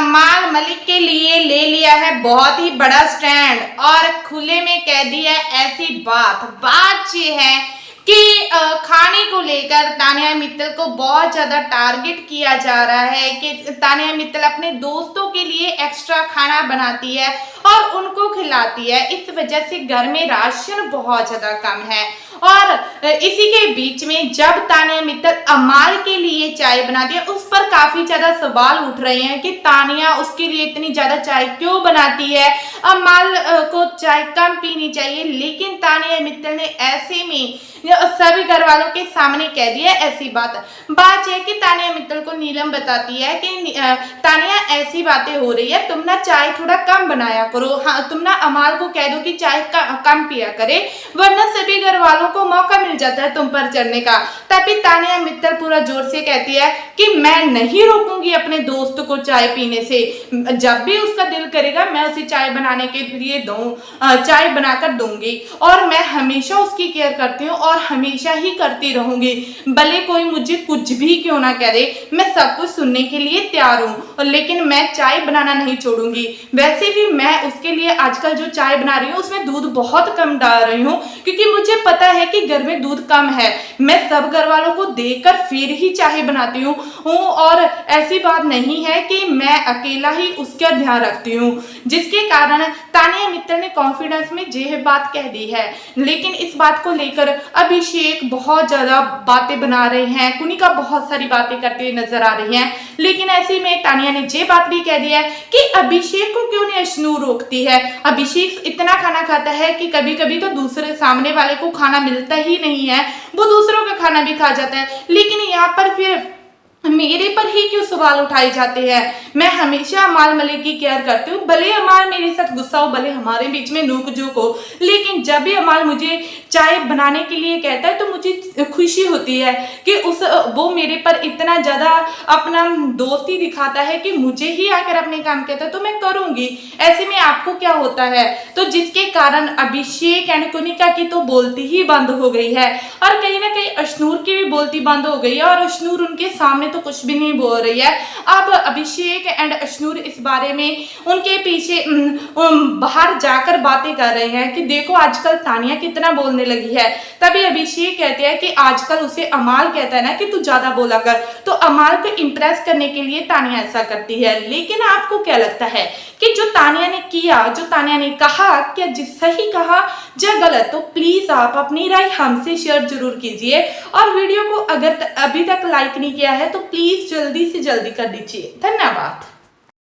अमाल मलिक के लिए ले लिया है बहुत ही बड़ा स्टैंड और खुले में कह दिया ऐसी बात ये है कि खाने को लेकर तानिया मित्तल को बहुत ज्यादा टारगेट किया जा रहा है कि तानिया मित्तल अपने दोस्तों के लिए एक्स्ट्रा खाना बनाती है और उनको खिलाती है। इस वजह से घर में राशन बहुत ज्यादा कम है और इसी के बीच में जब तानिया मित्तल अमाल के लिए चाय बनाती है उस पर काफी ज्यादा सवाल उठ रहे हैं कि तानिया उसके लिए इतनी ज्यादा चाय क्यों बनाती है, अमाल को चाय कम पीनी चाहिए। लेकिन तानिया मित्तल ने ऐसे में सभी घर वालों के सामने कह दिया ऐसी बात है कि तानिया मित्तल को नीलम बताती है कि तानिया ऐसी बातें हो रही है, तुम ना चाय थोड़ा कम बनाया करो, हाँ तुम ना अमाल को कह दो कि चाय कम पिया करे, वरना सभी घर वालों को मौका मिल जाता है तुम पर चढ़ने का। तभी तानिया मित्तल पूरा जोर से कहती है कि मैं नहीं रोकूंगी अपने दोस्त को चाय पीने से, जब भी उसका दिल करेगा मैं उसे चाय बनाने के लिए चाय बनाकर दूंगी और मैं हमेशा उसकी केयर करती हूँ और हमेशा ही करती रहूंगी, भले कोई मुझे कुछ भी क्यों ना करे, मैं सब कुछ सुनने के लिए तैयार हूँ, लेकिन मैं चाय बनाना नहीं छोड़ूंगी। वैसे भी मैं उसके लिए आजकल जो चाय बना रही हूँ उसमें दूध बहुत कम डाल रही हूँ क्योंकि मुझे पता है कि घर में दूध कम है, मैं सब घर वालों को देकर फिर ही चाय बनाती हूँ और ऐसी बात नहीं है कि मैं अकेला ही उसका ध्यान रखती हूँ, जिसके कारण तानिया मित्तल ने कॉन्फिडेंस में यह बात कह दी है। लेकिन इस बात को लेकर अभिषेक बहुत ज्यादा बातें बना रहे हैं, कुनिका बहुत सारी बातें करते हुए नजर आ रही हैं। लेकिन ऐसे में तानिया ने ये बात भी कह दी है कि अभिषेक को क्यों नहीं अश्नू रोकती है, अभिषेक इतना खाना खाता है कि कभी कभी तो दूसरे सामने वाले को खाना मिलता ही नहीं है, वो दूसरों का खाना भी खा जाता है, लेकिन यहाँ पर फिर मेरे पर ही क्यों सवाल उठाए जाते हैं। मैं हमेशा अमाल मलिक की केयर करती हूँ, भले अमाल मेरे साथ गुस्सा हो, भले हमारे बीच में नोक झोंक हो, लेकिन जब भी अमाल मुझे चाय बनाने के लिए कहता है तो मुझे खुशी होती है कि वो मेरे पर इतना ज्यादा अपना दोस्ती दिखाता है कि मुझे ही आकर अपने काम कहता है तो मैं करूंगी। ऐसे में आपको क्या होता है, तो जिसके कारण अभिषेक एंड कुनिका की तो बोलती ही बंद हो गई है और कहीं ना कहीं अश्नूर की भी बोलती बंद हो गई है और अश्नूर उनके सामने तो कुछ भी नहीं बोल रही है। अब अभिषेक एंड अश्नूर इस बारे में उनके पीछे बाहर जाकर बातें कर रहे हैं कि देखो आजकल तानिया कितना बोलने लगी है। तभी अभिषेक कहते हैं कि आजकल उसे अमाल कहता है ना कि तू ज्यादा बोला कर, तो अमाल को इम्प्रेस करने के लिए तानिया ऐसा करती है। लेकिन आपको क्या लगता है कि जो तानिया ने किया, जो तानिया ने कहा, क्या सही कहा या गलत? तो प्लीज आप अपनी राय हमसे शेयर जरूर कीजिए और वीडियो को अगर अभी तक लाइक नहीं किया है तो प्लीज जल्दी से जल्दी कर दीजिए। धन्यवाद।